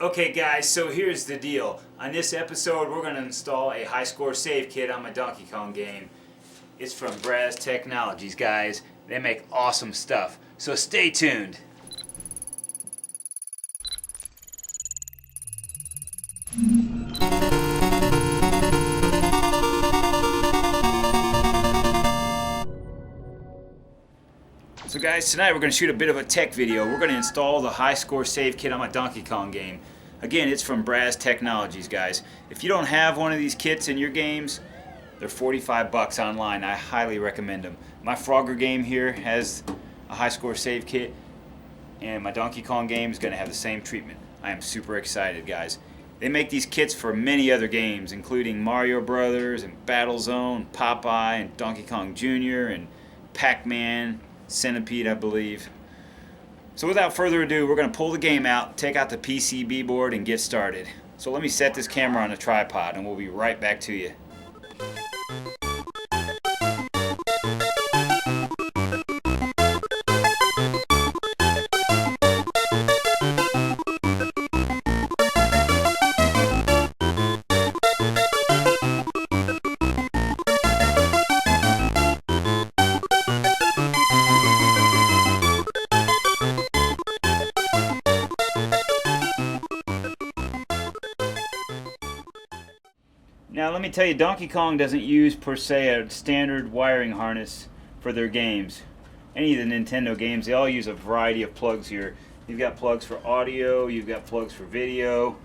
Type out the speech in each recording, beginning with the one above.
Okay guys, so here's the deal. On this episode we're going to install a high score save kit on my Donkey Kong game. It's from Braze Technologies, guys. They make awesome stuff. So stay tuned. So guys, tonight we're going to shoot a bit of a tech video. We're going to install the high score save kit on my Donkey Kong game. Again, it's from Braze Technologies, guys. If you don't have one of these kits in your games, they're 45 bucks online. I highly recommend them. My Frogger game here has a high score save kit, and my Donkey Kong game is going to have the same treatment. I am super excited, guys. They make these kits for many other games, including Mario Brothers and Battlezone, Popeye, and Donkey Kong Jr., and Pac-Man, Centipede, I believe. So without further ado, we're going to pull the game out, take out the PCB board, and get started. So let me set this camera on a tripod, and we'll be right back to you. Now let me tell you, Donkey Kong doesn't use per se a standard wiring harness for their games. Any of the Nintendo games, they all use a variety of plugs here. You've got plugs for audio, you've got plugs for video,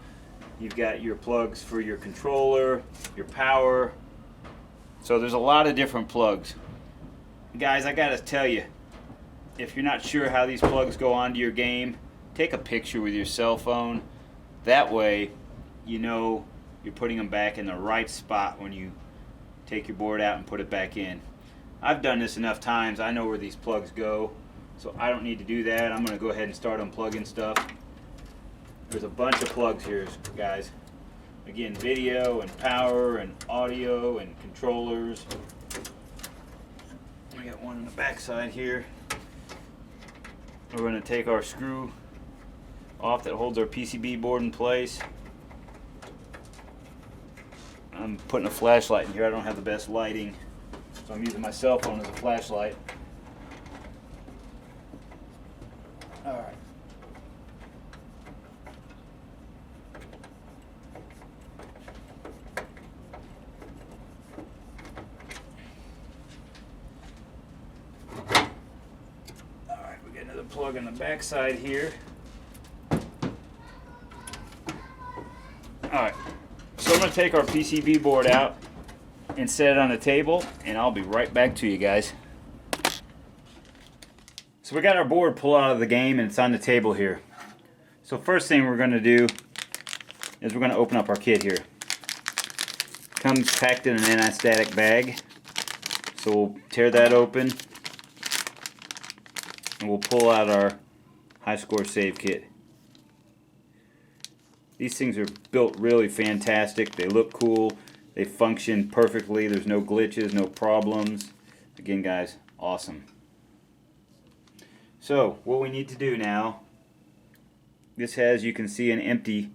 you've got your plugs for your controller, your power. So there's a lot of different plugs. Guys, I gotta tell you, if you're not sure how these plugs go onto your game, take a picture with your cell phone. That way you know you're putting them back in the right spot when you take your board out and put it back in. I've done this enough times, I know where these plugs go, so I don't need to do that. I'm going to go ahead and start unplugging stuff. There's a bunch of plugs here, guys. Again, video and power and audio and controllers. We got one on the back side here. We're going to take our screw off that holds our PCB board in place. I'm putting a flashlight in here. I don't have the best lighting, so I'm using my cell phone as a flashlight. Alright. Alright, we got another plug on the back side here. Alright. So I'm going to take our PCB board out and set it on the table, and I'll be right back to you guys. So we got our board pulled out of the game, and it's on the table here. So first thing we're going to do is we're going to open up our kit here. Comes packed in an anti-static bag. So we'll tear that open, and we'll pull out our high score save kit. These things are built really fantastic. They look cool. They function perfectly. There's no glitches, no problems. Again, guys, awesome. So, what we need to do now, this has, you can see, an empty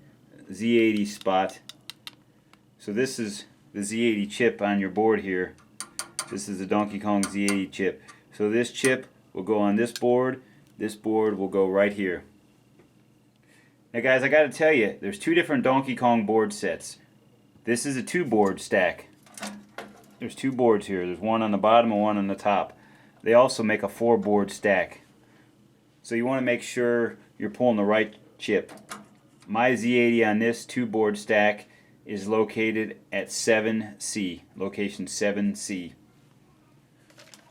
Z80 spot. So this is the Z80 chip on your board here. This is the Donkey Kong Z80 chip. So this chip will go on this board will go right here. Now guys, I gotta tell you, there's two different Donkey Kong board sets. This is a 2-board stack. There's 2 boards here. There's one on the bottom and one on the top. They also make a 4-board stack. So you want to make sure you're pulling the right chip. My Z80 on this 2-board stack is located at 7C, location 7C.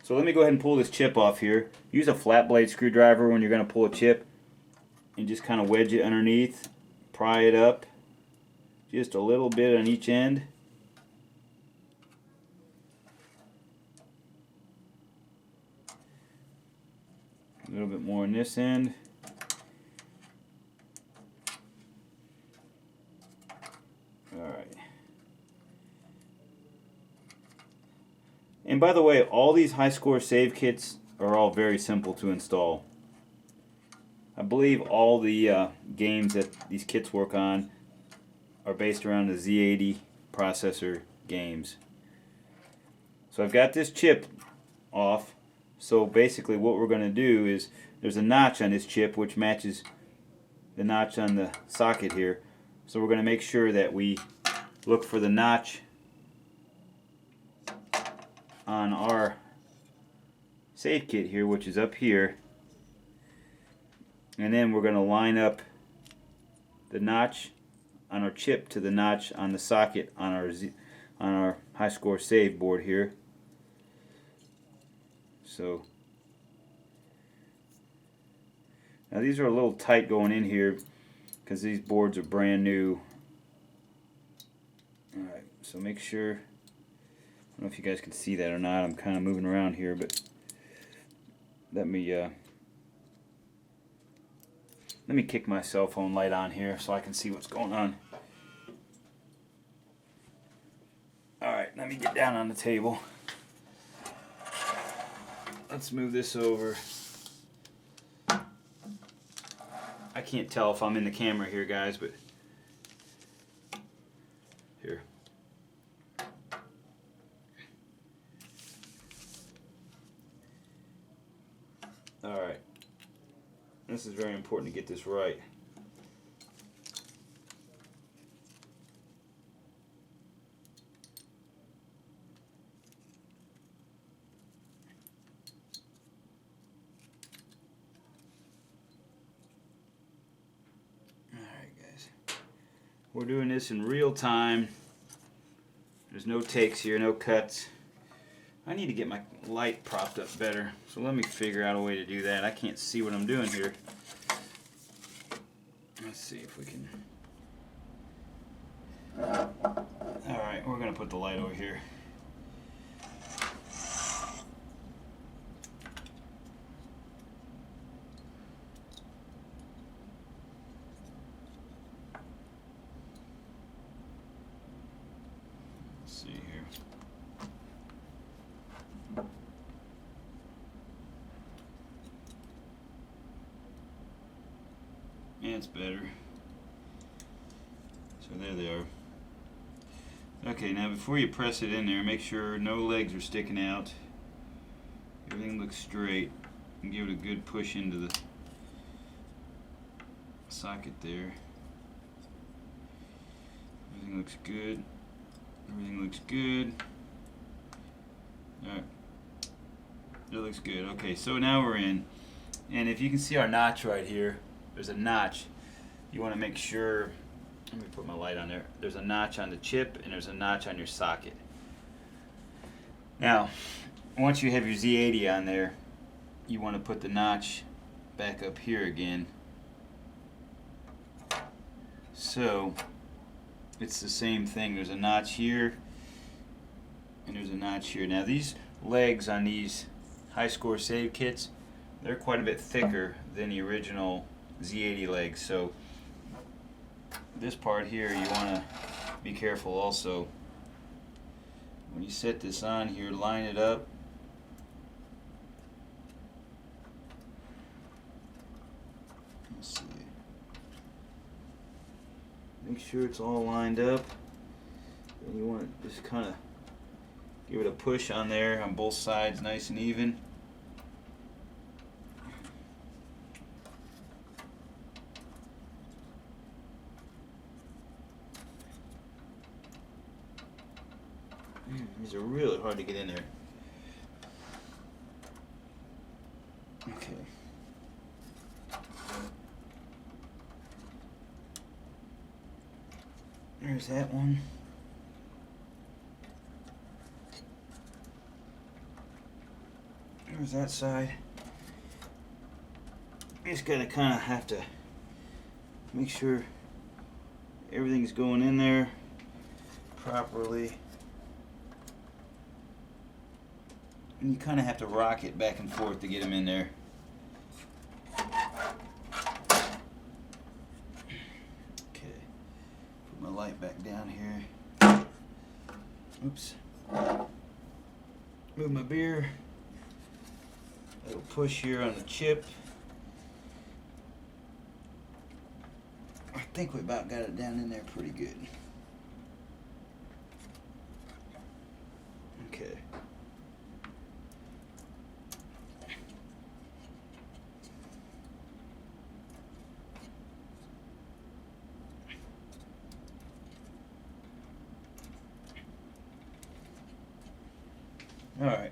So let me go ahead and pull this chip off here. Use a flat blade screwdriver when you're going to pull a chip, and just kind of wedge it underneath, pry it up just a little bit on each end. A little bit more on this end. Alright. And by the way, all these high score save kits are all very simple to install. I believe all the games that these kits work on are based around the Z80 processor games. So I've got this chip off. So basically what we're going to do is, there's a notch on this chip which matches the notch on the socket here. So we're going to make sure that we look for the notch on our save kit here, which is up here. And then we're going to line up the notch on our chip to the notch on the socket on our high score save board here. So now these are a little tight going in here because these boards are brand new. Alright, so make sure, I don't know if you guys can see that or not, I'm kind of moving around here, but let me kick my cell phone light on here so I can see what's going on. Alright, let me get down on the table. Let's move this over. I can't tell if I'm in the camera here, guys, but here. Alright. This is very important to get this right. We're doing this in real time. There's no takes here, no cuts. I need to get my light propped up better, so let me figure out a way to do that. I can't see what I'm doing here. Let's see if we can. Alright, we're going to put the light over here. See here. Yeah, it's better. So there they are. Okay, now before you press it in there, make sure no legs are sticking out. Everything looks straight. And give it a good push into the socket there. Everything looks good. Everything looks good. Alright. It looks good. Okay, so now we're in. And if you can see our notch right here, there's a notch. You want to make sure, let me put my light on there. There's a notch on the chip and there's a notch on your socket. Now, once you have your Z80 on there, you want to put the notch back up here again. So, it's the same thing. There's a notch here and there's a notch here. Now these legs on these high score save kits, they're quite a bit thicker than the original Z80 legs, so this part here you want to be careful also. When you set this on here, line it up. Let's see. Make sure it's all lined up. And you want to just kind of give it a push on there on both sides, nice and even. These are really hard to get in there. Okay. There's that one. There's that side. You just gotta kind of have to make sure everything's going in there properly. And you kind of have to rock it back and forth to get them in there. Okay, put my light back down here. Oops. Move my beer. It'll push here on the chip. think we about got it down in there pretty good. Okay. All right.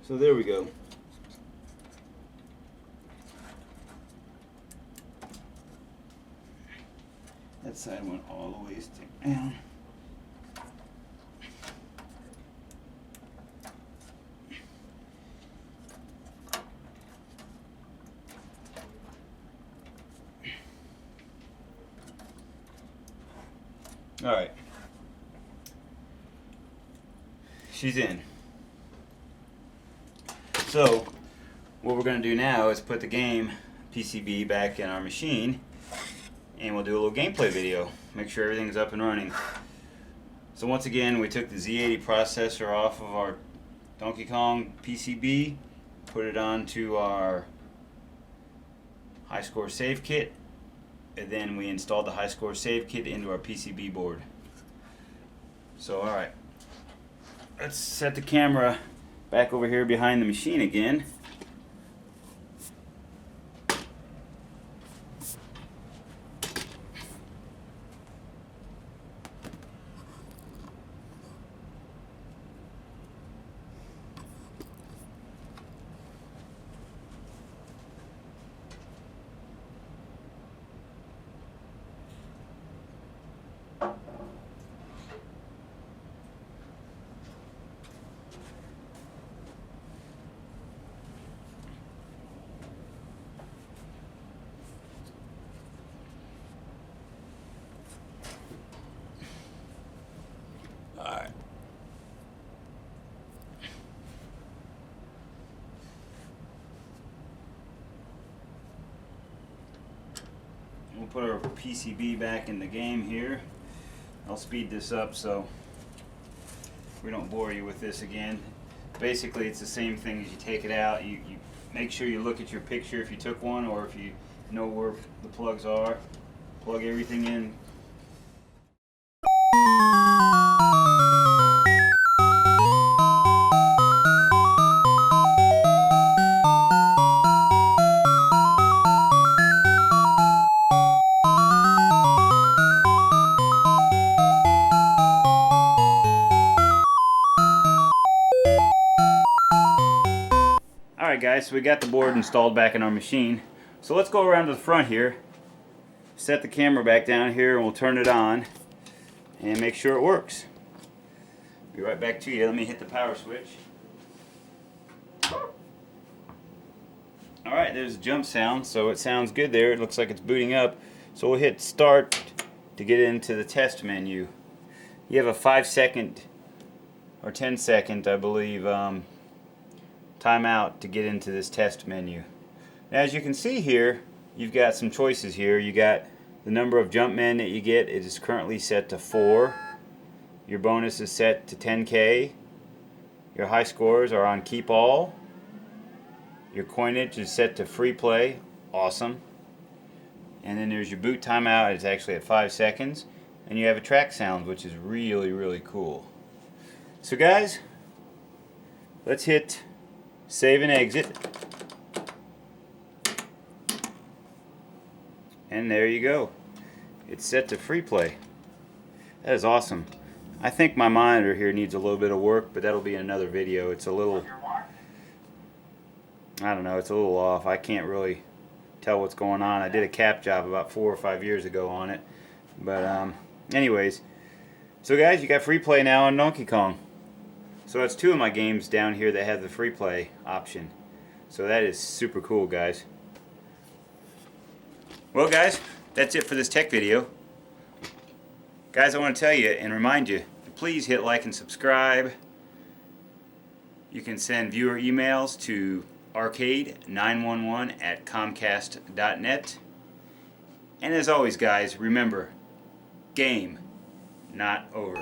So there we go. That side went all the way down. All right. She's in. So what we're going to do now is put the game PCB back in our machine, and we'll do a little gameplay video. Make sure everything's up and running. So once again, we took the Z80 processor off of our Donkey Kong PCB, put it onto our high score save kit, and then we installed the high score save kit into our PCB board. So alright, let's set the camera back over here behind the machine again. Alright. We'll put our PCB back in the game here. I'll speed this up so we don't bore you with this again. Basically, it's the same thing as you take it out. You make sure you look at your picture if you took one, or if you know where the plugs are. Plug everything in. Alright guys, so we got the board installed back in our machine. So let's go around to the front here, set the camera back down here, and we'll turn it on and make sure it works. Be right back to you. Let me hit the power switch. Alright, there's a jump sound, so it sounds good there. It looks like it's booting up. So we'll hit start to get into the test menu. You have a 5-second or 10-second, I believe, timeout to get into this test menu. Now, as you can see here, you've got some choices here. You got the number of jump men that you get. It is currently set to 4. Your bonus is set to 10K. Your high scores are on keep all. Your coinage is set to free play. Awesome. And then there's your boot timeout. It's actually at 5 seconds. And you have a track sound, which is really, really cool. So guys, let's hit save and exit. And there you go. It's set to free play. That is awesome. I think my monitor here needs a little bit of work, but that'll be another video. It's a little, I don't know, it's a little off. I can't really tell what's going on. I did a cap job about 4 or 5 years ago on it. But anyways, so guys, you got free play now on Donkey Kong. So that's 2 of my games down here that have the free play option. So that is super cool, guys. Well guys, that's it for this tech video. Guys, I want to tell you and remind you to please hit like and subscribe. You can send viewer emails to arcade911@comcast.net. And as always guys, remember, game not over.